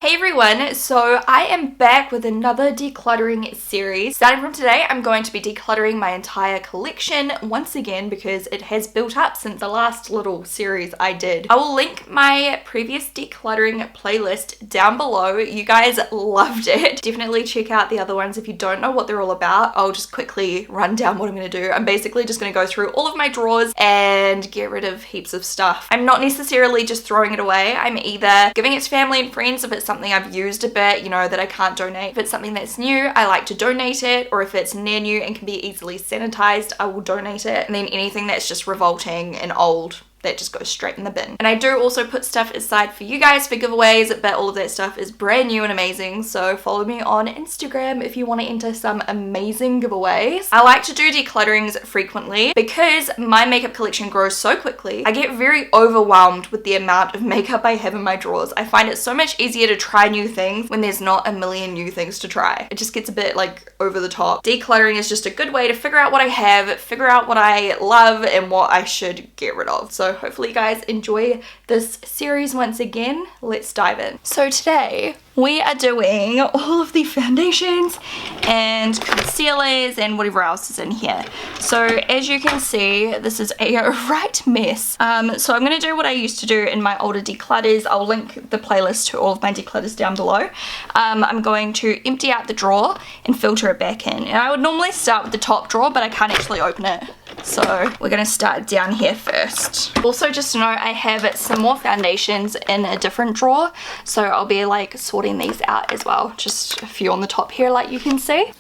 Hey everyone, so I am back with another decluttering series. Starting from today, I'm going to be decluttering my entire collection once again because it has built up since the last little series I did. I will link my previous decluttering playlist down below. You guys loved it. Definitely check out the other ones if you don't know what they're all about. I'll just quickly run down what I'm going to do. I'm basically just going to go through all of my drawers and get rid of heaps of stuff. I'm not necessarily just throwing it away. I'm either giving it to family and friends if it's something I've used a bit, you know, that I can't donate. If it's something that's new, I like to donate it, or if it's near new and can be easily sanitized, I will donate it. And then anything that's just revolting and old, that just goes straight in the bin. And I do also put stuff aside for you guys for giveaways, but all of that stuff is brand new and amazing, so follow me on Instagram if you want to enter some amazing giveaways. I like to do declutterings frequently because my makeup collection grows so quickly. I get very overwhelmed with the amount of makeup I have in my drawers. I find it so much easier to try new things when there's not a million new things to try. It just gets a bit like over the top. Decluttering is just a good way to figure out what I have, figure out what I love and what I should get rid of. So hopefully you guys enjoy this series once again. Let's dive in. So today we are doing all of the foundations and concealers and whatever else is in here. So as you can see, this is a right mess. So I'm going to do what I used to do in my older declutters. I'll link the playlist to all of my declutters down below. I'm going to empty out the drawer and filter it back in. And I would normally start with the top drawer, but I can't actually open it. So we're going to start down here first. Also, just to know, I have some more foundations in a different drawer, so I'll be like sorting these out as well. Just a few on the top here, like you can see.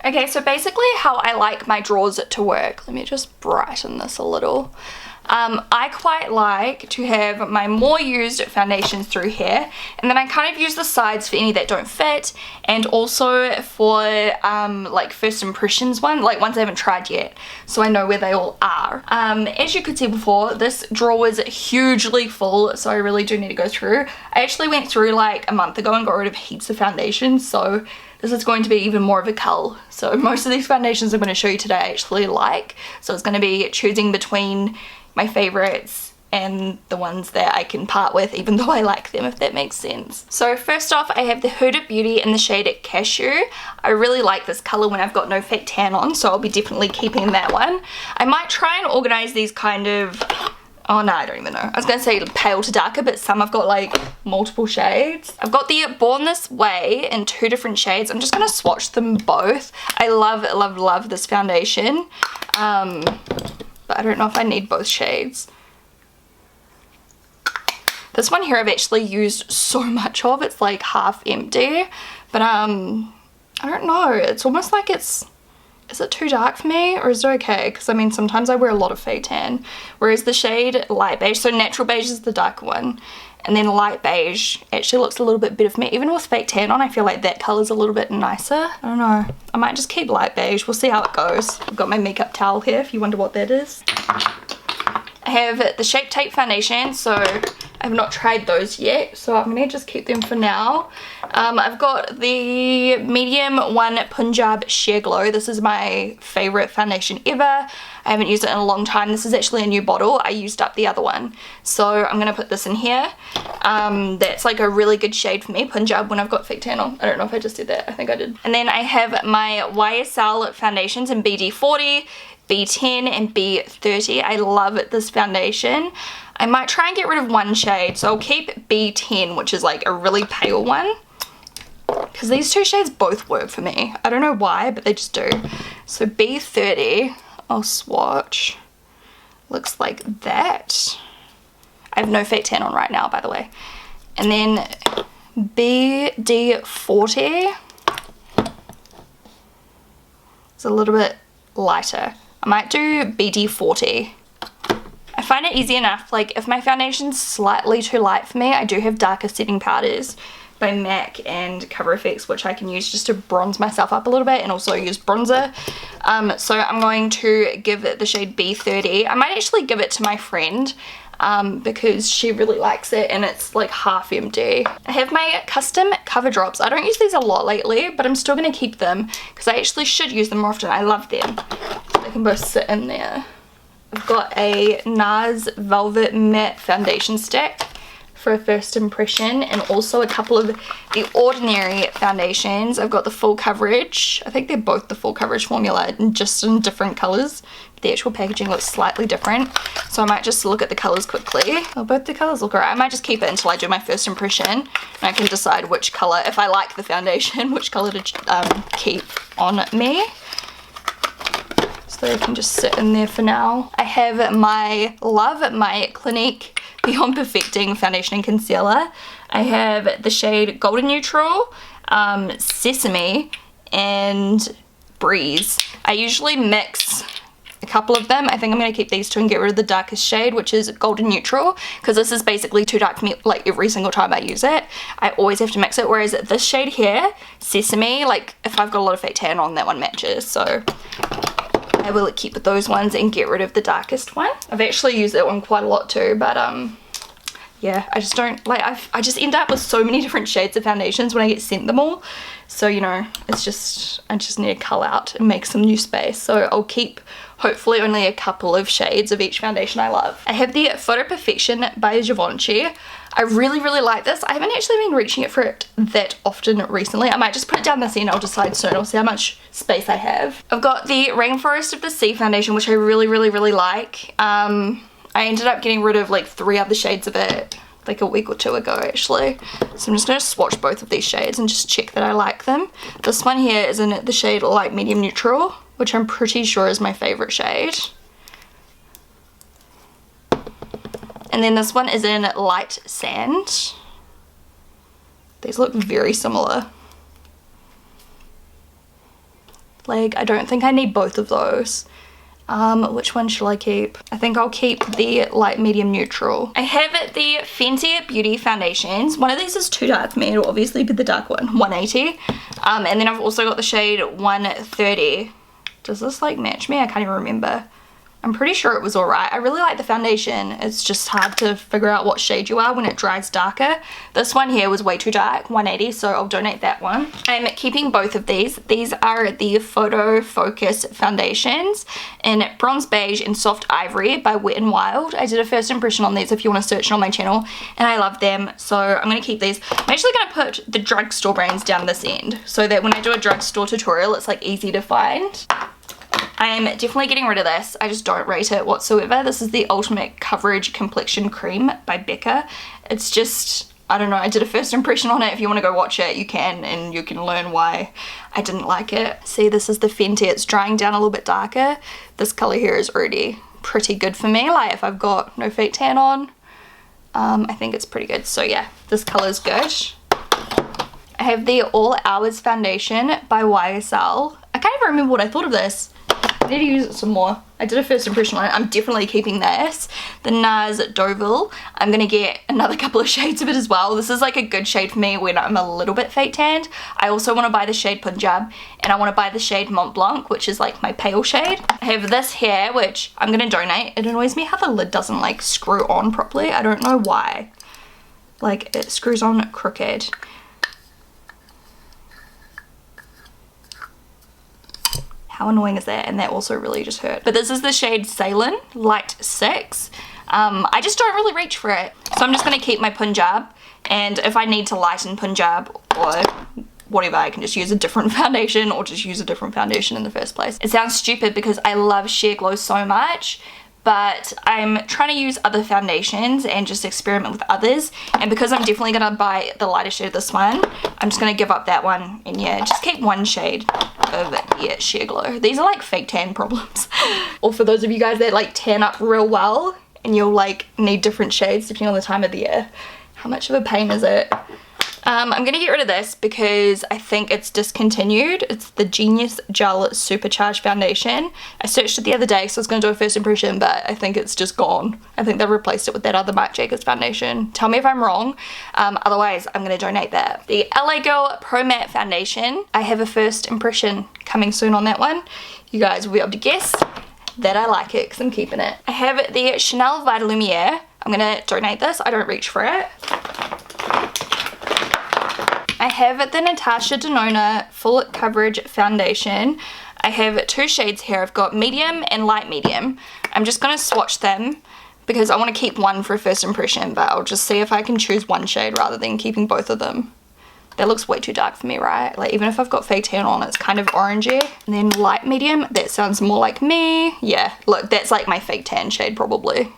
Okay, so basically how I like my drawers to work, let me just brighten this a little. I quite like to have my more used foundations through here, and then I kind of use the sides for any that don't fit, and also for like first impressions ones I haven't tried yet, so I know where they all are. As you could see before, this drawer was hugely full, so I really do need to go through. I actually went through like a month ago and got rid of heaps of foundations, so this is going to be even more of a cull. So most of these foundations I'm going to show you today I actually like, so it's going to be choosing between my favorites and the ones that I can part with even though I like them, if that makes sense. So first off, I have the Huda Beauty in the shade Cashew. I really like this colour when I've got no fake tan on, so I'll be definitely keeping that one. I might try and organise these kind of, oh no, I don't even know. I was going to say pale to darker, but some I've got like multiple shades. I've got the Born This Way in 2 different shades. I'm just going to swatch them both. I love, love, love this foundation. But I don't know if I need both shades. This one here I've actually used so much of. It's like half empty. But I don't know. It's almost like is it too dark for me or is it okay? Because I mean sometimes I wear a lot of fake tan. Whereas the shade light beige, so natural beige is the darker one, and then light beige actually looks a little bit better for me. Even with fake tan on, I feel like that colour's a little bit nicer. I don't know. I might just keep light beige. We'll see how it goes. I've got my makeup towel here if you wonder what that is. I have the Shape Tape foundation, so I have not tried those yet, so I'm going to just keep them for now. I've got the medium one Punjab Sheer Glow. This is my favourite foundation ever. I haven't used it in a long time. This is actually a new bottle. I used up the other one, so I'm going to put this in here. That's like a really good shade for me, Punjab, when I've got fake tan on. I don't know if I just did that. I think I did. And then I have my YSL foundations in BD40, B10 and B30. I love this foundation. I might try and get rid of one shade, so I'll keep B10, which is like a really pale one, because these two shades both work for me. I don't know why, but they just do. So B30, I'll swatch. Looks like that. I have no fake tan on right now, by the way. And then BD40. It's a little bit lighter. I might do BD40. find it easy enough. Like if my foundation's slightly too light for me, I do have darker setting powders by MAC and Cover FX, which I can use just to bronze myself up a little bit and also use bronzer. So I'm going to give it the shade B30. I might actually give it to my friend because she really likes it and it's like half empty. I have my custom cover drops. I don't use these a lot lately, but I'm still going to keep them because I actually should use them more often. I love them. They can both sit in there. I've got a NARS Velvet Matte Foundation Stick for a first impression, and also a couple of the Ordinary foundations. I've got the full coverage. I think they're both the full coverage formula, just in different colours. The actual packaging looks slightly different, so I might just look at the colours quickly. Oh, both the colours look alright. I might just keep it until I do my first impression, and I can decide which colour, if I like the foundation, which colour to keep on me. So they can just sit in there for now. I have my Clinique Beyond Perfecting Foundation and Concealer. I have the shade Golden Neutral, Sesame, and Breeze. I usually mix a couple of them. I think I'm going to keep these two and get rid of the darkest shade, which is Golden Neutral, because this is basically too dark for me like every single time I use it. I always have to mix it, whereas this shade here, Sesame, like if I've got a lot of fake tan on, that one matches. So I will keep those ones and get rid of the darkest one. I've actually used that one quite a lot too, but yeah, I just don't like, I just end up with so many different shades of foundations when I get sent them all. So, you know, it's just, I just need to cull out and make some new space. So I'll keep hopefully only a couple of shades of each foundation I love. I have the Photo Perfection by Givenchy. I really, really like this. I haven't actually been reaching it for it that often recently. I might just put it down this end. I'll decide soon. I'll see how much space I have. I've got the Rainforest of the Sea foundation, which I really, really, really like. I ended up getting rid of like 3 other shades of it like a week or 2 ago actually. So I'm just going to swatch both of these shades and just check that I like them. This one here is in the shade Light Medium Neutral, which I'm pretty sure is my favourite shade. And then this one is in Light Sand. These look very similar. Like, I don't think I need both of those. Which one shall I keep? I think I'll keep the Light Medium Neutral. I have the Fenty Beauty foundations. One of these is too dark for me. It'll obviously be the dark one, 180. And then I've also got the shade 130. Does this like match me? I can't even remember. I'm pretty sure it was alright. I really like the foundation. It's just hard to figure out what shade you are when it dries darker. This one here was way too dark, 180, so I'll donate that one. I'm keeping both of these. These are the Photo Focus foundations in Bronze Beige and Soft Ivory by Wet n Wild. I did a first impression on these if you want to search it on my channel, and I love them, so I'm going to keep these. I'm actually going to put the drugstore brands down this end so that when I do a drugstore tutorial, it's like easy to find. I am definitely getting rid of this. I just don't rate it whatsoever. This is the Ultimate Coverage Complexion Cream by Becca. It's just, I don't know, I did a first impression on it. If you want to go watch it, you can, and you can learn why I didn't like it. See, this is the Fenty. It's drying down a little bit darker. This colour here is already pretty good for me. Like, if I've got no fake tan on, I think it's pretty good. So yeah, this colour is good. I have the All Hours Foundation by YSL. I can't even remember what I thought of this. I need to use it some more. I did a first impression on it. I'm definitely keeping this. The NARS Deauville. I'm going to get another couple of shades of it as well. This is like a good shade for me when I'm a little bit fake tanned. I also want to buy the shade Punjab, and I want to buy the shade Mont Blanc, which is like my pale shade. I have this here, which I'm going to donate. It annoys me how the lid doesn't like screw on properly. I don't know why. Like, it screws on crooked. How annoying is that? And that also really just hurt. But this is the shade Ceylon Light 6. I just don't really reach for it. So I'm just going to keep my Punjab. And if I need to lighten Punjab or whatever, I can just use a different foundation or just use a different foundation in the first place. It sounds stupid because I love Sheer Glow so much, but I'm trying to use other foundations and just experiment with others. And because I'm definitely going to buy the lighter shade of this one, I'm just going to give up that one and yeah, just keep one shade of yeah, Sheer Glow. These are like fake tan problems. Or for those of you guys that like tan up real well and you'll like need different shades depending on the time of the year. How much of a pain is it? I'm gonna get rid of this because I think it's discontinued. It's the Genius Gel Supercharged Foundation. I searched it the other day, so I was gonna do a first impression, but I think it's just gone. I think they've replaced it with that other Marc Jacobs foundation. Tell me if I'm wrong. Otherwise, I'm gonna donate that. The LA Girl Pro Matte Foundation. I have a first impression coming soon on that one. You guys will be able to guess that I like it because I'm keeping it. I have the Chanel Vita Lumiere. I'm gonna donate this. I don't reach for it. I have the Natasha Denona Full Coverage Foundation. I have 2 shades here. I've got medium and light medium. I'm just going to swatch them because I want to keep one for first impression, but I'll just see if I can choose one shade rather than keeping both of them. That looks way too dark for me, right? Like, even if I've got fake tan on, it's kind of orangey. And then light medium, that sounds more like me. Yeah, look, that's like my fake tan shade probably.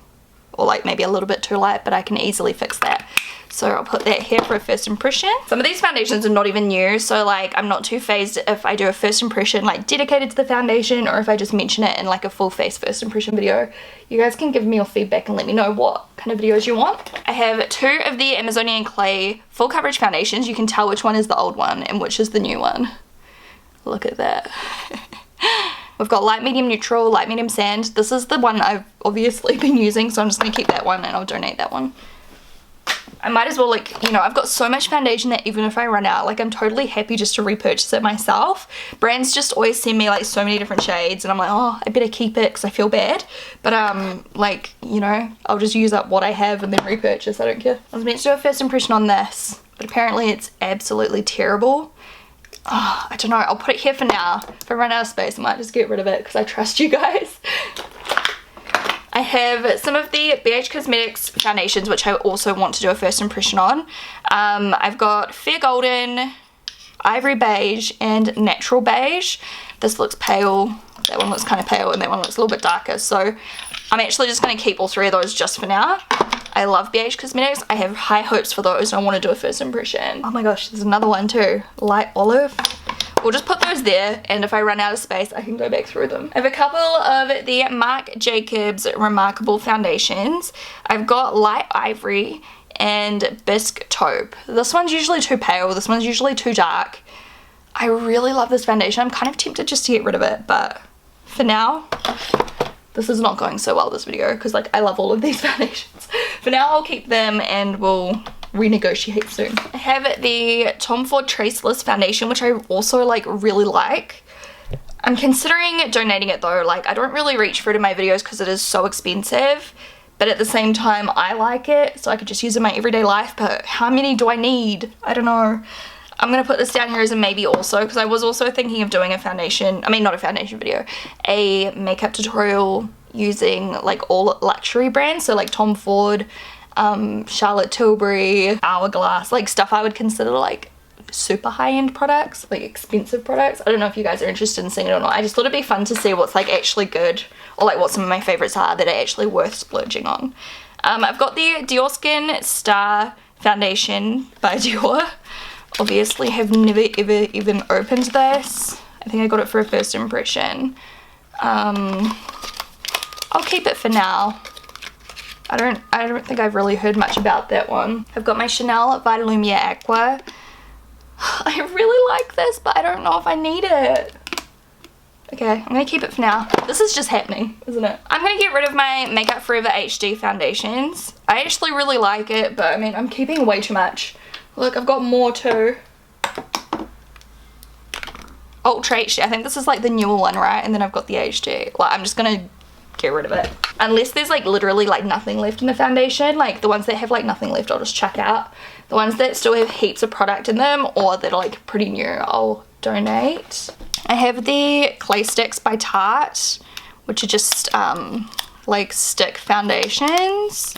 Or like maybe a little bit too light, but I can easily fix that. So I'll put that here for a first impression. Some of these foundations are not even new, so like I'm not too phased if I do a first impression like dedicated to the foundation, or if I just mention it in like a full face first impression video. You guys can give me your feedback and let me know what kind of videos you want. I have 2 of the Amazonian Clay full coverage foundations. You can tell which one is the old one and which is the new one. Look at that. We've got light, medium, neutral, light, medium, sand. This is the one I've obviously been using, so I'm just going to keep that one and I'll donate that one. I might as well, like, you know, I've got so much foundation that even if I run out, like, I'm totally happy just to repurchase it myself. Brands just always send me like so many different shades and I'm like, oh, I better keep it because I feel bad. But like, you know, I'll just use up what I have and then repurchase. I don't care. I was meant to do a first impression on this, but apparently it's absolutely terrible. Oh, I don't know, I'll put it here for now. If I run out of space, I might just get rid of it because I trust you guys. I have some of the BH Cosmetics foundations, which I also want to do a first impression on. I've got Fair Golden, Ivory Beige, and Natural Beige. This looks pale, that one looks kind of pale, and that one looks a little bit darker. So I'm actually just going to keep all 3 of those just for now. I love BH Cosmetics. I have high hopes for those and I want to do a first impression. Oh my gosh, there's another one too. Light Olive. We'll just put those there, and if I run out of space, I can go back through them. I have a couple of the Marc Jacobs Remarkable foundations. I've got Light Ivory and Bisque Taupe. This one's usually too pale. This one's usually too dark. I really love this foundation. I'm kind of tempted just to get rid of it, but for now, this is not going so well, this video, because like I love all of these foundations. For now, I'll keep them and we'll renegotiate soon. I have the Tom Ford Traceless foundation, which I also like really like. I'm considering donating it though. Like, I don't really reach for it in my videos because it is so expensive, but at the same time I like it, so I could just use it in my everyday life. But how many do I need? I don't know. I'm gonna put this down here as a maybe also, because I was also thinking of doing a foundation, I mean not a foundation video, a makeup tutorial using like all luxury brands, so like Tom Ford, Charlotte Tilbury, Hourglass, like stuff I would consider like super high-end products, like expensive products. I don't know if you guys are interested in seeing it or not. I just thought it'd be fun to see what's like actually good, or like what some of my favorites are that are actually worth splurging on. I've got the Dior Skin Star foundation by Dior. Obviously have never ever even opened this. I think I got it for a first impression. I'll keep it for now. I don't think I've really heard much about that one. I've got my Chanel Vita Lumiere Aqua. I really like this, but I don't know if I need it. Okay, I'm gonna keep it for now. This is just happening, isn't it? I'm gonna get rid of my Makeup Forever HD foundations. I actually really like it, but I mean, I'm keeping way too much. Look, I've got more too. Ultra HD, I think this is like the newer one, right? And then I've got the HD. Like, I'm just gonna get rid of it. Unless there's like literally like nothing left in the foundation, like the ones that have like nothing left, I'll just chuck out. The ones that still have heaps of product in them, or that are like pretty new, I'll donate. I have the Clay Sticks by Tarte, which are just like stick foundations.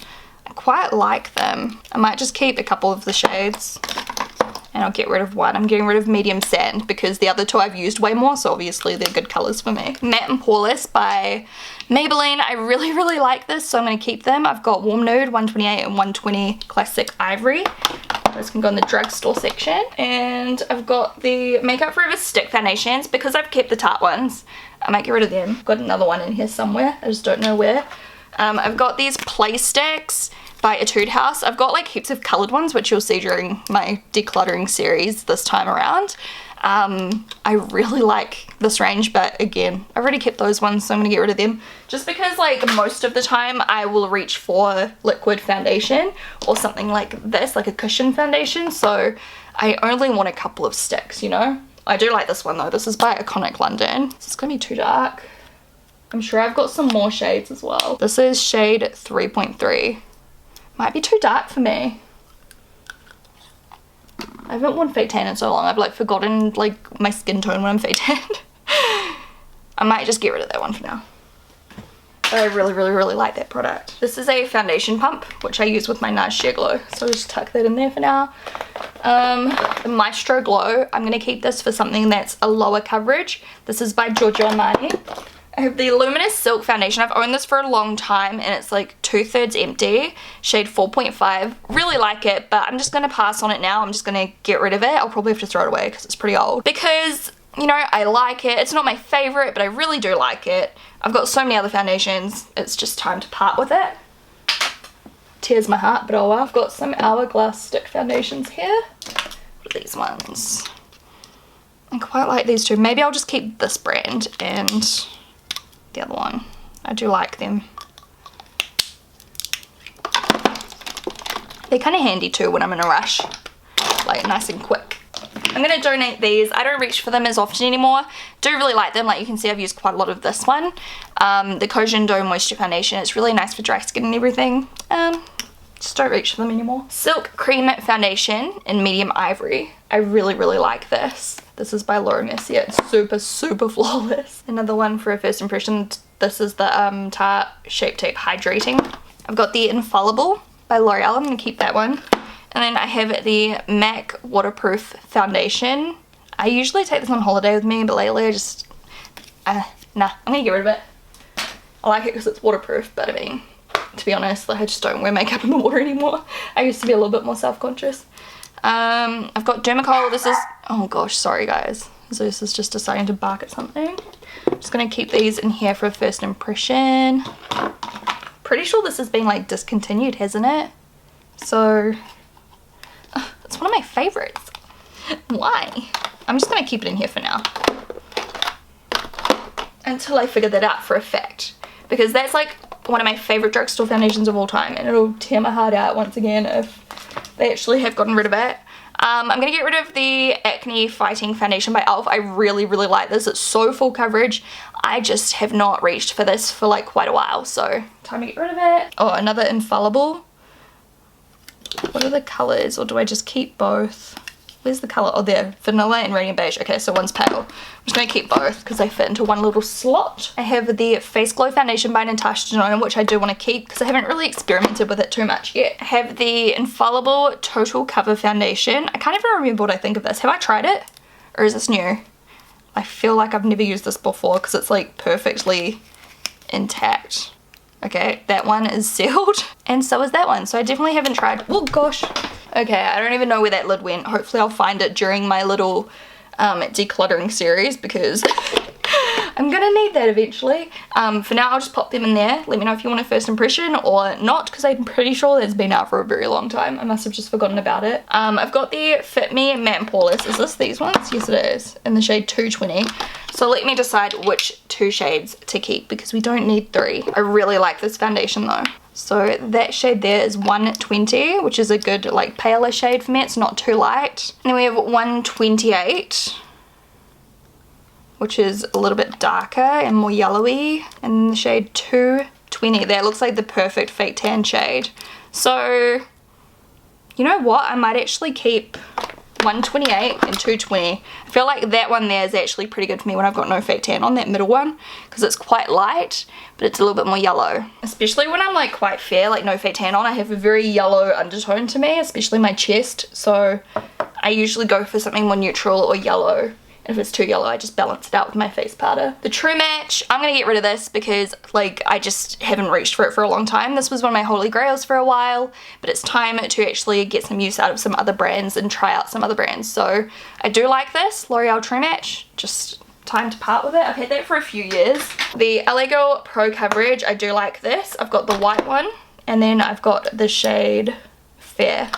I quite like them. I might just keep a couple of the shades and I'll get rid of one. I'm getting rid of Medium Sand because the other 2 I've used way more, so obviously they're good colors for me. Matte and Poreless by Maybelline. I really like this, so I'm going to keep them. I've got Warm Nude 128 and 120 Classic Ivory. Those can go in the drugstore section. And I've got the Makeup Forever stick foundations. Because I've kept the Tarte ones, I might get rid of them. I've got another one in here somewhere, I just don't know where. I've got these Play Sticks. by Etude House. I've got like heaps of coloured ones, which you'll see during my decluttering series this time around. I really like this range, but again, I've already kept those ones, so I'm gonna get rid of them. Just because like most of the time I will reach for liquid foundation or something like this, like a cushion foundation, so I only want a couple of sticks, you know? I do like this one though. This is by Iconic London. This is gonna be too dark. I'm sure I've got some more shades as well. This is shade 3.3. Might be too dark for me. I haven't worn fake tan in so long. I've like forgotten like my skin tone when I'm fake tanned. I might just get rid of that one for now. But I really like that product. This is a foundation pump, which I use with my NARS Sheer Glow. So I'll just tuck that in there for now. The Maestro Glow, I'm going to keep this for something that's a lower coverage. This is by Giorgio Armani. I have the Luminous Silk Foundation. I've owned this for a long time and it's like 2/3 empty, shade 4.5. Really like it, but I'm just going to pass on it now. I'm just going to get rid of it. I'll probably have to throw it away because it's pretty old. Because, you know, I like it. It's not my favorite, but I really do like it. I've got so many other foundations. It's just time to part with it. Tears my heart, but oh well. I've got some Hourglass stick foundations here. What are these ones? I quite like these two. Maybe I'll just keep this brand and the other one. I do like them. They're kind of handy too when I'm in a rush, like nice and quick. I'm going to donate these. I don't reach for them as often anymore. Do really like them. Like you can see, I've used quite a lot of this one. The Kojin Dough Moisture Foundation. It's really nice for dry skin and everything. Just don't reach for them anymore. Silk Cream Foundation in Medium Ivory. I really like this. This is by Laura Mercier. It's super flawless. Another one for a first impression. This is the Tarte Shape Tape Hydrating. I've got the Infallible by L'Oreal. I'm going to keep that one. And then I have the MAC Waterproof Foundation. I usually take this on holiday with me, but lately I just, nah, I'm going to get rid of it. I like it because it's waterproof, but I mean, to be honest, like, I just don't wear makeup in the water anymore. I used to be a little bit more self-conscious. I've got Dermablend. This is, oh gosh, sorry guys. Zeus is just deciding to bark at something. I'm just going to keep these in here for a first impression. Pretty sure this has been like discontinued, hasn't it? So, it's one of my favorites. Why? I'm just going to keep it in here for now. Until I figure that out for a fact. Because that's like one of my favorite drugstore foundations of all time. And it'll tear my heart out once again if they actually have gotten rid of it. I'm going to get rid of the Acne Fighting Foundation by e.l.f. I really like this. It's so full coverage. I just have not reached for this for like quite a while. So, time to get rid of it. Oh, another Infallible. What are the colours? Or do I just keep both? Where's the colour? Oh, there. Vanilla and Radiant Beige. Okay, so one's pale. I'm just going to keep both because they fit into one little slot. I have the Face Glow Foundation by Natasha Denona, which I do want to keep because I haven't really experimented with it too much yet. I have the Infallible Total Cover Foundation. I can't even remember what I think of this. Have I tried it? Or is this new? I feel like I've never used this before because it's like perfectly intact. Okay, that one is sealed. And so is that one. So I definitely haven't tried. Oh gosh. Okay, I don't even know where that lid went. Hopefully I'll find it during my little decluttering series because I'm gonna need that eventually. For now, I'll just pop them in there. Let me know if you want a first impression or not, because I'm pretty sure that's been out for a very long time. I must have just forgotten about it. I've got the Fit Me Matte Poreless. Is this these ones? Yes, it is. In the shade 220. So let me decide which two shades to keep because we don't need three. I really like this foundation though. So that shade there is 120, which is a good like paler shade for me. It's not too light. And then we have 128, which is a little bit darker and more yellowy. And the shade 220, that looks like the perfect fake tan shade. So, you know what? I might actually keep 128 and 220. I feel like that one there is actually pretty good for me when I've got no fake tan on, that middle one, because it's quite light, but it's a little bit more yellow. Especially when I'm like quite fair, like no fake tan on, I have a very yellow undertone to me, especially my chest, so I usually go for something more neutral or yellow. If it's too yellow, I just balance it out with my face powder. The True Match, I'm gonna get rid of this because like I just haven't reached for it for a long time. This was one of my holy grails for a while, but it's time to actually get some use out of some other brands and try out some other brands. So I do like this L'Oreal True Match, just time to part with it. I've had that for a few years. The LA Girl Pro Coverage, I do like this. I've got the white one And then I've got the shade Fair.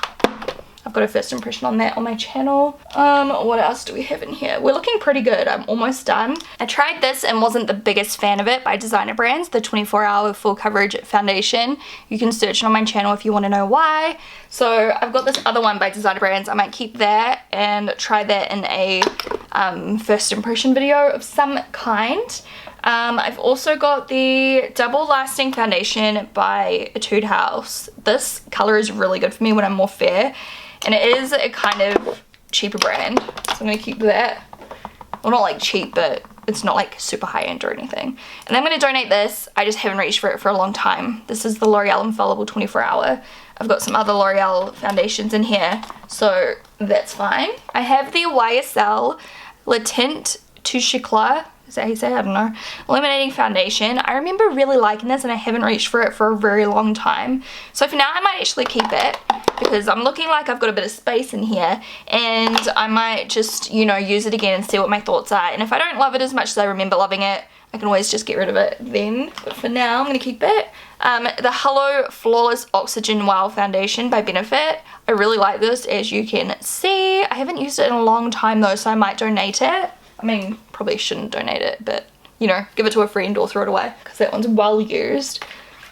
I've got a first impression on that on my channel. What else do we have in here? We're looking pretty good. I'm almost done. I tried this and wasn't the biggest fan of it by Designer Brands, the 24-hour full coverage foundation. You can search it on my channel if you want to know why. So I've got this other one by Designer Brands. I might keep that and try that in a first impression video of some kind. I've also got the Double Lasting Foundation by Etude House. This color is really good for me when I'm more fair. And it is a kind of cheaper brand, so I'm going to keep that. Well, not like cheap, but it's not like super high end or anything. And then I'm going to donate this. I just haven't reached for it for a long time. This is the L'Oreal Infallible 24 Hour. I've got some other L'Oreal foundations in here, so that's fine. I have the YSL Le Tint Touche Éclat. Is that how you say it? I don't know. Illuminating foundation. I remember really liking this and I haven't reached for it for a very long time. So for now I might actually keep it because I'm looking like I've got a bit of space in here and I might just, you know, use it again and see what my thoughts are. And if I don't love it as much as I remember loving it, I can always just get rid of it then. But for now I'm going to keep it. The Hello Flawless Oxygen Wow Foundation by Benefit. I really like this, as you can see. I haven't used it in a long time though, so I might donate it. I mean, probably shouldn't donate it, but, you know, give it to a friend or throw it away because that one's well used.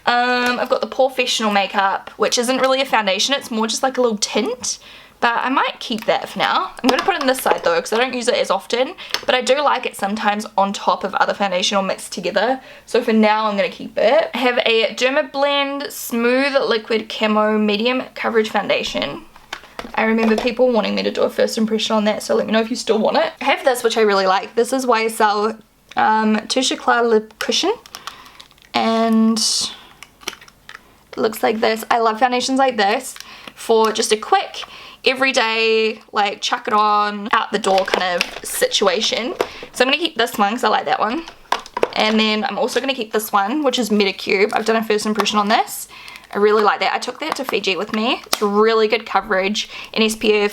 I've got the Porefessional Makeup, which isn't really a foundation. It's more just like a little tint, but I might keep that for now. I'm going to put it on this side though because I don't use it as often, but I do like it sometimes on top of other foundation or mixed together. So for now, I'm going to keep it. I have a Dermablend Smooth Liquid Camo Medium Coverage Foundation. I remember people wanting me to do a first impression on that, so let me know if you still want it. I have this, which I really like. This is YSL Touche Éclat Lip Cushion, and it looks like this. I love foundations like this for just a quick, everyday, like chuck it on, out the door kind of situation. So I'm going to keep this one because I like that one. And then I'm also going to keep this one, which is Metacube. I've done a first impression on this. I really like that. I took that to Fiji with me. It's really good coverage in SPF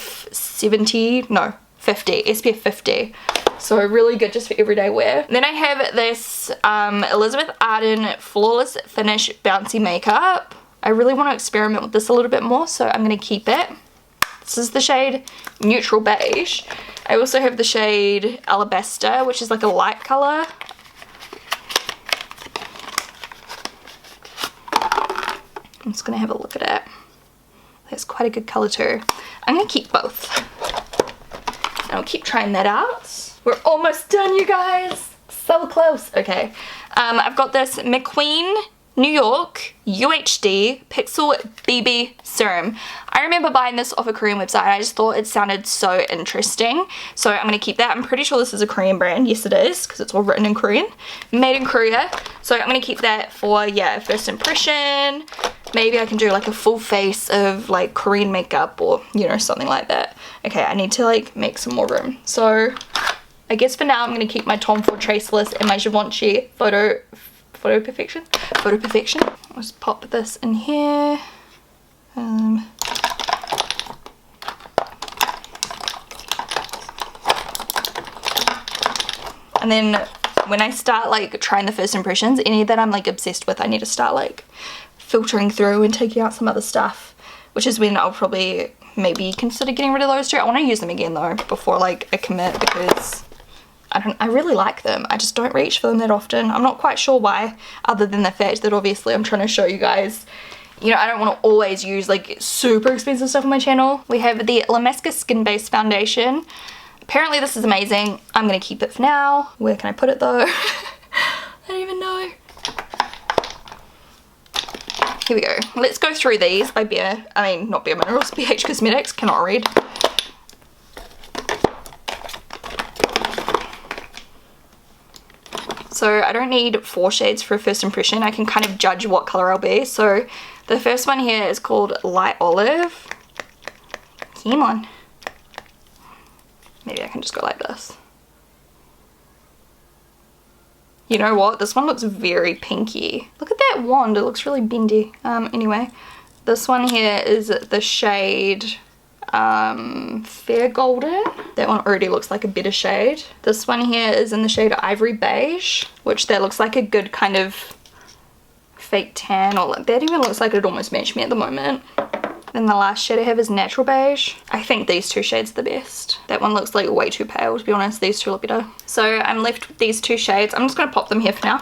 50, SPF 50. So really good just for everyday wear. Then I have this Elizabeth Arden Flawless Finish Bouncy Makeup. I really want to experiment with this a little bit more, so I'm going to keep it. This is the shade Neutral Beige. I also have the shade Alabaster, which is like a light color. I'm just going to have a look at it. That's quite a good color too. I'm going to keep both. And I'll keep trying that out. We're almost done, you guys. So close. Okay. I've got this McQueen New York UHD Pixel BB Serum. I remember buying this off a Korean website and I just thought it sounded so interesting. So I'm going to keep that. I'm pretty sure this is a Korean brand. Yes, it is, because it's all written in Korean. Made in Korea. So I'm going to keep that for, yeah, first impression. Maybe I can do like a full face of like Korean makeup or, you know, something like that. Okay, I need to like make some more room. So I guess for now I'm going to keep my Tom Ford Traceless and my Givenchy Photo Perfection. I'll just pop this in here. And then when I start like trying the first impressions, any that I'm like obsessed with, I need to start like filtering through and taking out some other stuff, which is when I'll probably maybe consider getting rid of those two. I want to use them again though before like I commit, because I really like them. I just don't reach for them that often. I'm not quite sure why, other than the fact that obviously I'm trying to show you guys, you know, I don't want to always use like super expensive stuff on my channel. We have the Lamaska Skin Based Foundation. Apparently this is amazing. I'm going to keep it for now. Where can I put it though? I don't even know. Here we go. Let's go through these by not Bare Minerals, BH Cosmetics. Cannot read. So I don't need 4 shades for a first impression. I can kind of judge what color I'll be. So the first one here is called Light Olive. Come on. Maybe I can just go like this. You know what? This one looks very pinky. Look at that wand. It looks really bendy. Anyway, this one here is the shade Fair Golden. That one already looks like a better shade. This one here is in the shade Ivory Beige, which that looks like a good kind of fake tan, or that even looks like it almost matched me at the moment. Then the last shade I have is Natural Beige. I think these two shades are the best. That one looks like way too pale, to be honest. These two look better. So I'm left with these two shades. I'm just going to pop them here for now.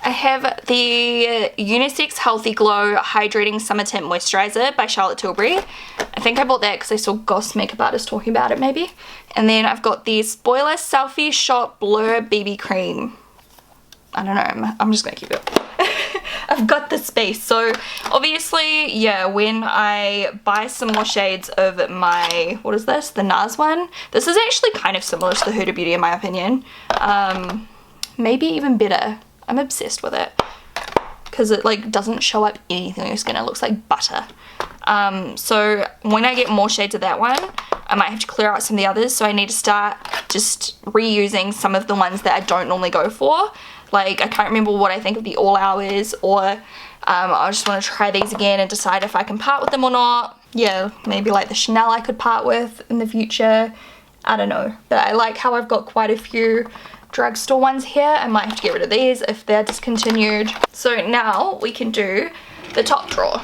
I have the Unisex Healthy Glow Hydrating Summer Tint Moisturizer by Charlotte Tilbury. I think I bought that because I saw Goss makeup artists talking about it maybe. And then I've got the Spoiler Selfie Shot Blur BB Cream. I don't know, I'm just going to keep it. I've got the space. So obviously, yeah, when I buy some more shades of my, what is this? The NARS one. This is actually kind of similar to the Huda Beauty in my opinion. Maybe even better. I'm obsessed with it because it like doesn't show up anything on your skin. It looks like butter. So when I get more shades of that one, I might have to clear out some of the others. So I need to start just reusing some of the ones that I don't normally go for. Like I can't remember what I think of the All Hours, or I just want to try these again and decide if I can part with them or not. Yeah, maybe like the Chanel I could part with in the future. I don't know. But I like how I've got quite a few drugstore ones here. I might have to get rid of these if they're discontinued. So now we can do the top drawer.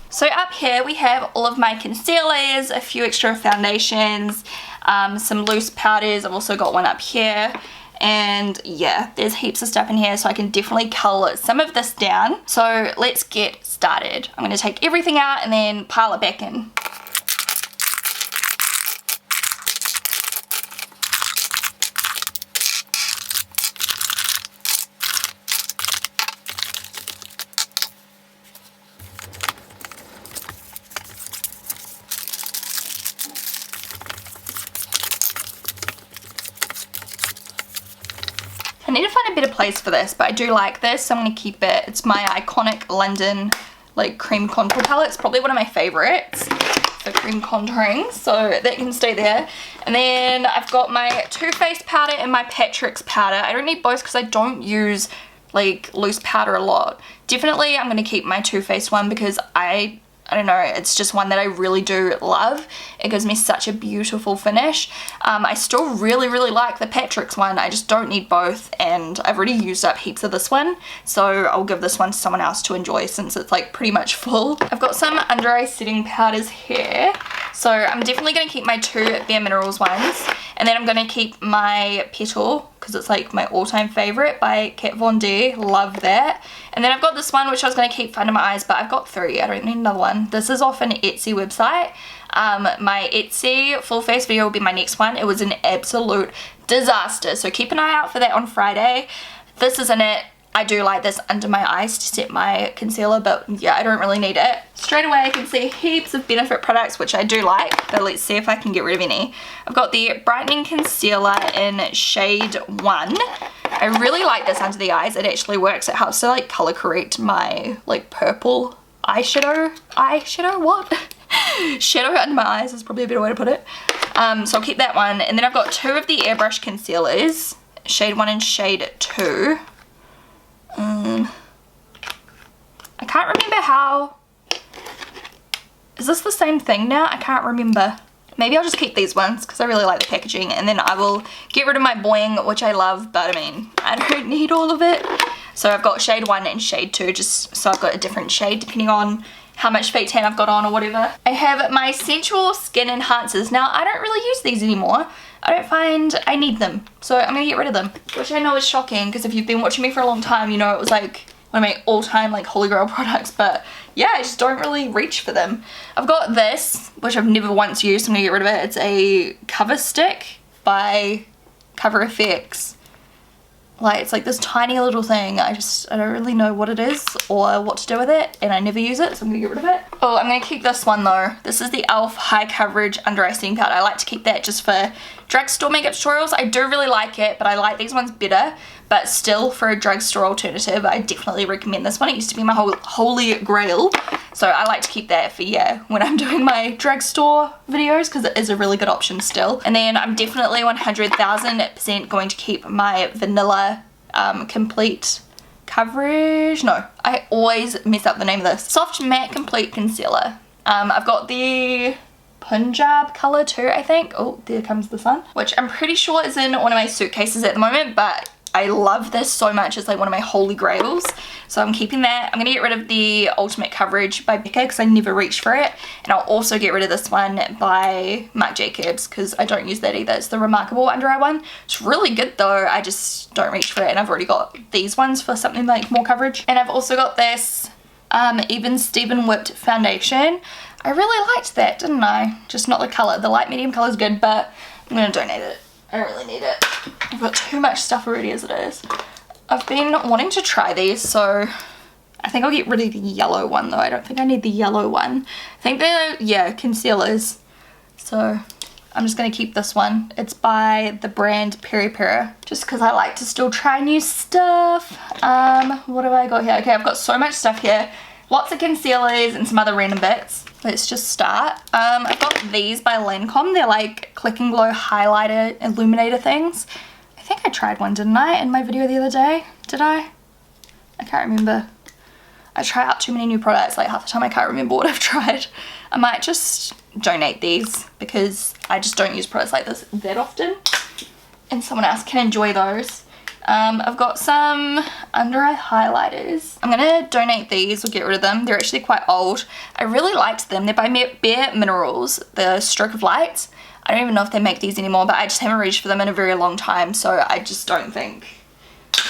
So up here we have all of my concealers, a few extra foundations, some loose powders. I've also got one up here. And yeah, there's heaps of stuff in here, so I can definitely cull some of this down. So let's get started. I'm going to take everything out and then pile it back in. I need to find a better place for this, but I do like this, so I'm going to keep it. It's my iconic London like cream contour palette. It's probably one of my favorites for cream contouring, so that can stay there. And then I've got my Too Faced powder and my Patrick's powder. I don't need both because I don't use like loose powder a lot. Definitely I'm going to keep my Too Faced one because I don't know, it's just one that I really do love. It gives me such a beautiful finish. I still really like the Patrick's one. I just don't need both, and I've already used up heaps of this one, so I'll give this one to someone else to enjoy since it's like pretty much full. I've got some under eye setting powders here, so I'm definitely going to keep my two Bare Minerals ones, and then I'm going to keep my Petal because it's like my all-time favorite by Kat Von D. Love that. And then I've got this one which I was going to keep under my eyes, but I've got three. I don't need another one. This is off an Etsy website. My Etsy full face video will be my next one. It was an absolute disaster, so keep an eye out for that on Friday. This isn't it. I do like this under my eyes to set my concealer, but yeah, I don't really need it. Straight away I can see heaps of Benefit products, which I do like, but let's see if I can get rid of any. I've got the Brightening Concealer in shade 1. I really like this under the eyes. It actually works. It helps to like color correct my like purple eyeshadow. What? Shadow under my eyes is probably a better way to put it. So I'll keep that one. And then I've got two of the Airbrush Concealers, shade 1 and shade 2. I can't remember how. Is this the same thing now? I can't remember. Maybe I'll just keep these ones because I really like the packaging, and then I will get rid of my Boing, which I love, but I mean, I don't need all of it. So I've got shade 1 and shade 2, just so I've got a different shade depending on how much fake tan I've got on or whatever. I have my Sensual Skin Enhancers. Now, I don't really use these anymore. I don't find I need them, so I'm gonna get rid of them, which I know is shocking because if you've been watching me for a long time, you know it was like one of my all-time like holy grail products, but yeah, I just don't really reach for them. I've got this, which I've never once used, so I'm gonna get rid of it. It's a cover stick by Cover FX. Like, it's like this tiny little thing. I don't really know what it is or what to do with it, and I never use it, so I'm gonna get rid of it. Oh, I'm gonna keep this one though. This is the e.l.f. High Coverage Under Eye Setting Powder. I like to keep that just for drugstore makeup tutorials. I do really like it, but I like these ones better. But still, for a drugstore alternative, I definitely recommend this one. It used to be my holy grail, so I like to keep that for, yeah, when I'm doing my drugstore videos, because it is a really good option still. And then I'm definitely 100,000% going to keep my Vanilla Complete Coverage. No, I always mess up the name of this. Soft Matte Complete Concealer. I've got the Punjab color too, I think. Oh, there comes the sun. Which I'm pretty sure is in one of my suitcases at the moment, but I love this so much. It's like one of my holy grails. So I'm keeping that. I'm going to get rid of the Ultimate Coverage by Becca because I never reached for it. And I'll also get rid of this one by Marc Jacobs because I don't use that either. It's the Remarkable Under Eye one. It's really good though. I just don't reach for it. And I've already got these ones for something like more coverage. And I've also got this Even Steven Whipped Foundation. I really liked that, didn't I? Just not the colour. The light medium colour is good, but I'm going to donate it. I don't really need it. I've got too much stuff already as it is. I've been wanting to try these, so I think I'll get rid of the yellow one though. I don't think I need the yellow one. I think they're, yeah, concealers. So I'm just going to keep this one. It's by the brand Peri Peri, just because I like to still try new stuff. What have I got here? Okay, I've got so much stuff here. Lots of concealers and some other random bits. Let's just start. I've got these by Lancome. They're like Click and Glow highlighter illuminator things. I think I tried one, didn't I, in my video the other day? Did I? I can't remember. I try out too many new products, like half the time I can't remember what I've tried. I might just donate these because I just don't use products like this that often. And someone else can enjoy those. I've got some under eye highlighters. I'm gonna donate these or get rid of them. They're actually quite old. I really liked them. They're by Bare Minerals, the Stroke of Light. I don't even know if they make these anymore, but I just haven't reached for them in a very long time, so I just don't think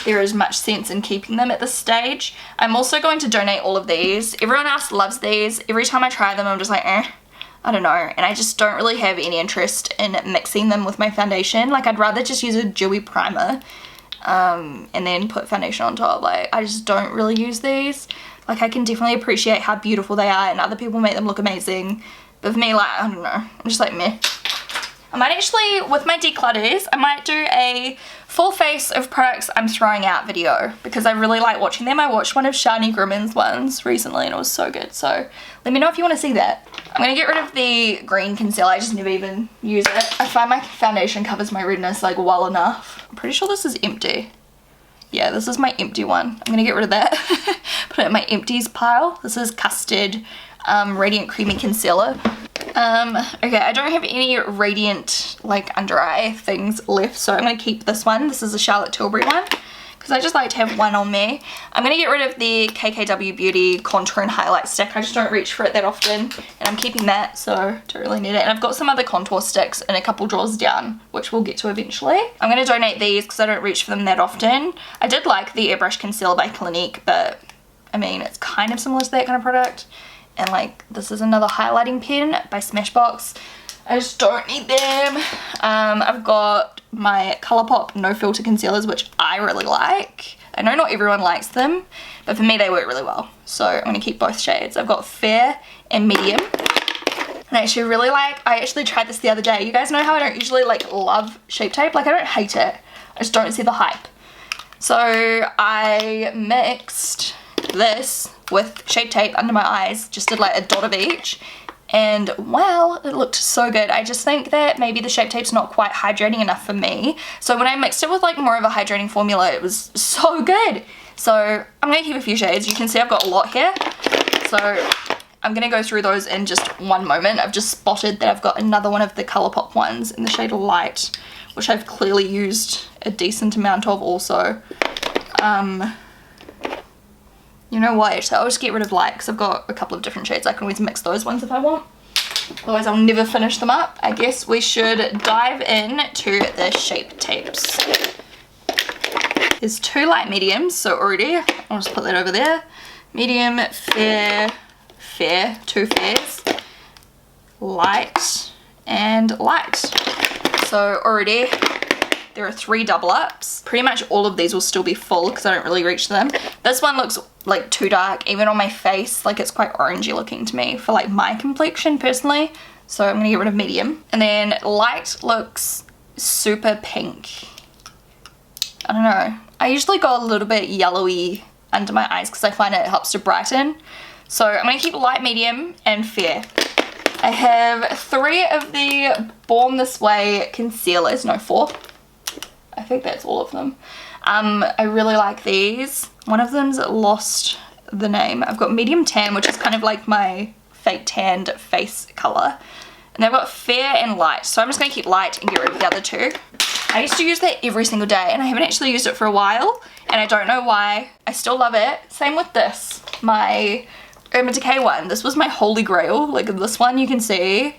there is much sense in keeping them at this stage. I'm also going to donate all of these. Everyone else loves these. Every time I try them, I'm just like, I don't know. And I just don't really have any interest in mixing them with my foundation. Like, I'd rather just use a dewy primer and then put foundation on top. Like, I just don't really use these. Like, I can definitely appreciate how beautiful they are and other people make them look amazing, but for me, like, I don't know, I'm just like meh. I might actually, with my declutters, I might do a full face of products I'm throwing out video because I really like watching them. I watched one of Shani Grimmon's ones recently and it was so good, so let me know if you want to see that. I'm going to get rid of the green concealer. I just never even use it. I find my foundation covers my redness like well enough. I'm pretty sure this is empty. Yeah, this is my empty one. I'm going to get rid of that. Put it in my empties pile. This is Custard Radiant Creamy Concealer. Okay, I don't have any radiant like under eye things left, so I'm going to keep this one. This is a Charlotte Tilbury one because I just like to have one on me. I'm going to get rid of the KKW Beauty Contour and Highlight Stick. I just don't reach for it that often, and I'm keeping that, so don't really need it. And I've got some other contour sticks in a couple drawers down, which we'll get to eventually. I'm going to donate these because I don't reach for them that often. I did like the Airbrush Concealer by Clinique, but I mean, it's kind of similar to that kind of product. And like, this is another highlighting pen by Smashbox. I just don't need them. I've got my Colourpop No Filter concealers, which I really like. I know not everyone likes them, but for me they work really well. So I'm going to keep both shades. I've got Fair and Medium. And I actually really like, I actually tried this the other day. You guys know how I don't usually like love Shape Tape. Like, I don't hate it. I just don't see the hype. So I mixed this with Shape Tape under my eyes, just did like a dot of each, and wow, it looked so good. I just think that maybe the Shape Tape's not quite hydrating enough for me, so when I mixed it with like more of a hydrating formula, it was so good. So I'm gonna keep a few shades. You can see I've got a lot here, so I'm gonna go through those in just one moment. I've just spotted that I've got another one of the Colourpop ones in the shade Light, which I've clearly used a decent amount of also. You know what, actually I'll just get rid of Light because I've got a couple of different shades. I can always mix those ones if I want. Otherwise I'll never finish them up. I guess we should dive in to the Shape Tapes. There's two light mediums, so already, I'll just put that over there. Medium, fair, fair, two fairs, light, and light. So already, there are 3 double ups. Pretty much all of these will still be full because I don't really reach them. This one looks like too dark, even on my face. Like, it's quite orangey looking to me for like my complexion personally. So I'm gonna get rid of medium. And then light looks super pink. I don't know. I usually go a little bit yellowy under my eyes because I find it helps to brighten. So I'm gonna keep light, medium, and fair. I have 3 of the Born This Way concealers, no 4. I think that's all of them. I really like these. One of them's lost the name. I've got medium tan, which is kind of like my fake tanned face colour. And I've got fair and light. So I'm just going to keep light and get rid of the other 2. I used to use that every single day and I haven't actually used it for a while and I don't know why. I still love it. Same with this, my Urban Decay one. This was my holy grail. Like this one you can see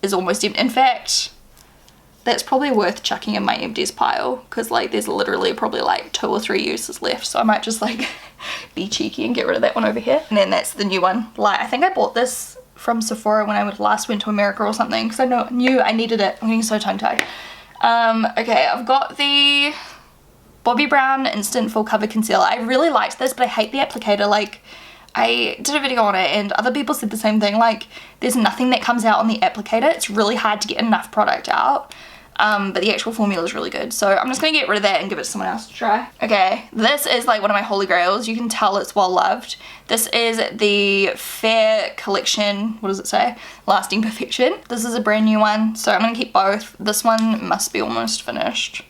is almost empty. In fact, that's probably worth chucking in my empties pile because like there's literally probably like 2 or 3 uses left, so I might just like be cheeky and get rid of that one over here. And then that's the new one. Like I think I bought this from Sephora when I last went to America or something because I knew I needed it. I'm getting so tongue-tied. Okay, I've got the Bobbi Brown Instant Full Cover Concealer. I really liked this, but I hate the applicator. Like I did a video on it and other people said the same thing. Like there's nothing that comes out on the applicator. It's really hard to get enough product out. But the actual formula is really good. So I'm just going to get rid of that and give it to someone else to try. Okay, this is like one of my holy grails. You can tell it's well loved. This is the Fair Collection, what does it say? Lasting Perfection. This is a brand new one, so I'm going to keep both. This one must be almost finished,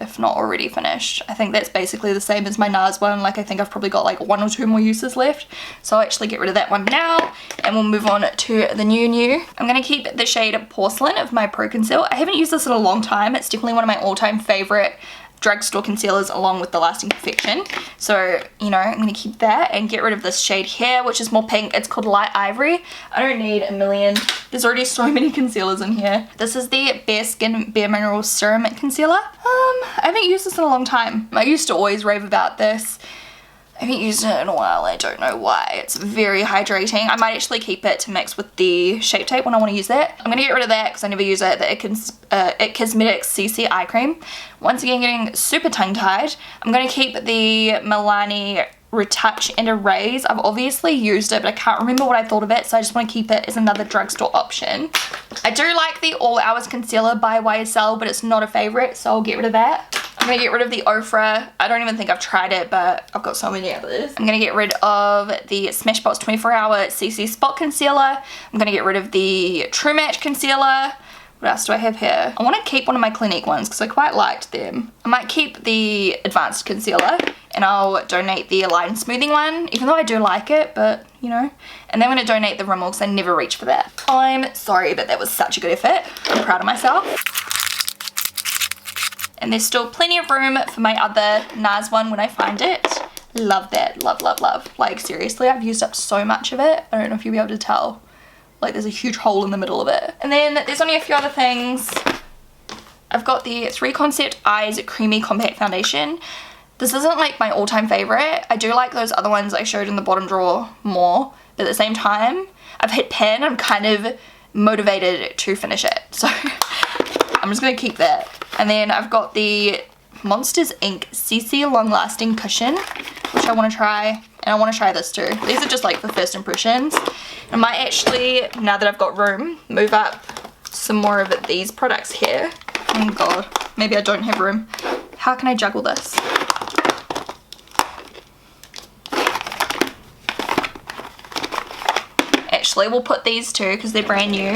if not already finished. I think that's basically the same as my NARS one. Like I think I've probably got like 1 or 2 more uses left. So I'll actually get rid of that one now and we'll move on to the new. I'm going to keep the shade Porcelain of my Pro Conceal. I haven't used this in a long time. It's definitely one of my all-time favorite drugstore concealers along with the Lasting Perfection. So, you know, I'm going to keep that and get rid of this shade here, which is more pink. It's called Light Ivory. I don't need a million. There's already so many concealers in here. This is the Bare Skin Bare Minerals Serum Concealer. I haven't used this in a long time. I used to always rave about this. I haven't used it in a while. I don't know why. It's very hydrating. I might actually keep it to mix with the Shape Tape when I want to use that. I'm going to get rid of that because I never use it. The It Cosmetics CC Eye Cream. Once again, getting super tongue-tied. I'm going to keep the Milani Retouch and Erase. I've obviously used it, but I can't remember what I thought of it, so I just want to keep it as another drugstore option. I do like the All Hours Concealer by YSL, but it's not a favorite, so I'll get rid of that. I'm going to get rid of the Ofra. I don't even think I've tried it, but I've got so many others. I'm going to get rid of the Smashbox 24 Hour CC Spot Concealer. I'm going to get rid of the True Match Concealer. What else do I have here? I want to keep one of my Clinique ones because I quite liked them. I might keep the Advanced Concealer and I'll donate the Line Smoothing one, even though I do like it, but you know. And then I'm going to donate the Rimmel because I never reach for that. I'm sorry, but that was such a good effort. I'm proud of myself. And there's still plenty of room for my other NARS one when I find it. Love that. Love, love, love. Like seriously, I've used up so much of it. I don't know if you'll be able to tell. Like there's a huge hole in the middle of it. And then there's only a few other things. I've got the 3 Concept Eyes Creamy Compact Foundation. This isn't like my all-time favorite. I do like those other ones I showed in the bottom drawer more. But at the same time, I've hit pan. I'm kind of motivated to finish it. So I'm just going to keep that. And then I've got the Monsters Inc. CC Long Lasting Cushion, which I want to try. And I want to try this too. These are just like the first impressions. I might actually, now that I've got room, move up some more of these products here. Oh god, maybe I don't have room. How can I juggle this? Actually, we'll put these two, because they're brand new,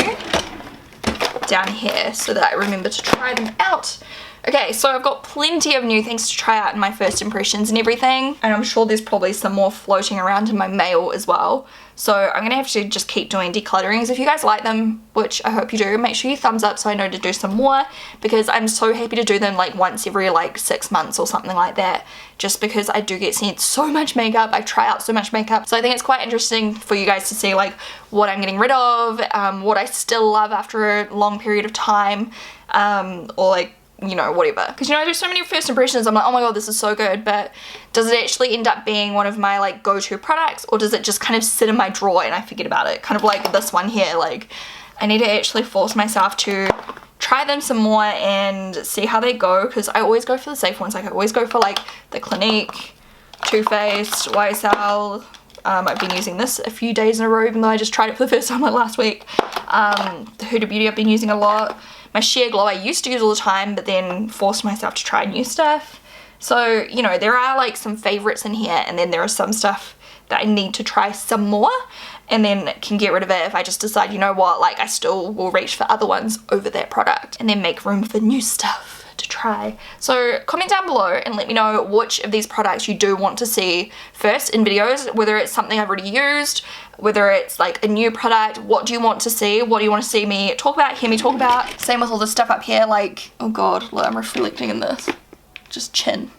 down here so that I remember to try them out. Okay, so I've got plenty of new things to try out in my first impressions and everything, and I'm sure there's probably some more floating around in my mail as well. So I'm gonna have to just keep doing declutterings. If you guys like them, which I hope you do, make sure you thumbs up so I know to do some more, because I'm so happy to do them like once every like 6 months or something like that, just because I do get sent so much makeup. I try out so much makeup, so I think it's quite interesting for you guys to see like what I'm getting rid of, what I still love after a long period of time, or like, you know, whatever. Because, you know, I do so many first impressions, I'm like, oh my god, this is so good, but does it actually end up being one of my like go-to products, or does it just kind of sit in my drawer and I forget about it? Kind of like this one here. Like, I need to actually force myself to try them some more and see how they go, because I always go for the safe ones. Like, I always go for like the Clinique, Too Faced, YSL. I've been using this a few days in a row, even though I just tried it for the first time like last week. The Huda Beauty I've been using a lot. My Sheer Glow I used to use all the time, but then forced myself to try new stuff. So, you know, there are like some favorites in here, and then there are some stuff that I need to try some more, and then can get rid of it if I just decide, you know what, like I still will reach for other ones over that product, and then make room for new stuff. to try. So comment down below and let me know which of these products you do want to see first in videos, whether it's something I've already used, whether it's like a new product. What do you want to see? What do you want to see me talk about, hear me talk about? Same with all this stuff up here, like, oh god, look, I'm reflecting in this. Just chin.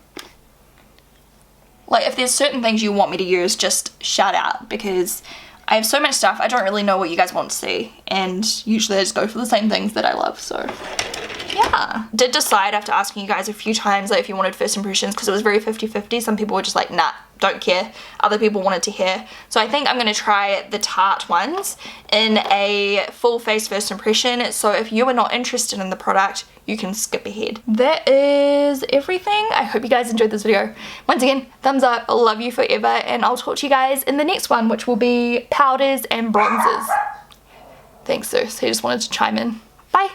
Like, if there's certain things you want me to use, just shout out, because I have so much stuff, I don't really know what you guys want to see, and usually I just go for the same things that I love, so yeah. Did decide after asking you guys a few times like if you wanted first impressions, because it was very 50-50. Some people were just like, nah, don't care. Other people wanted to hear. So I think I'm going to try the Tarte ones in a full face first impression. So if you are not interested in the product, you can skip ahead. That is everything. I hope you guys enjoyed this video. Once again, thumbs up, I love you forever, and I'll talk to you guys in the next one, which will be powders and bronzers. Thanks, Zeus. He just wanted to chime in. Bye.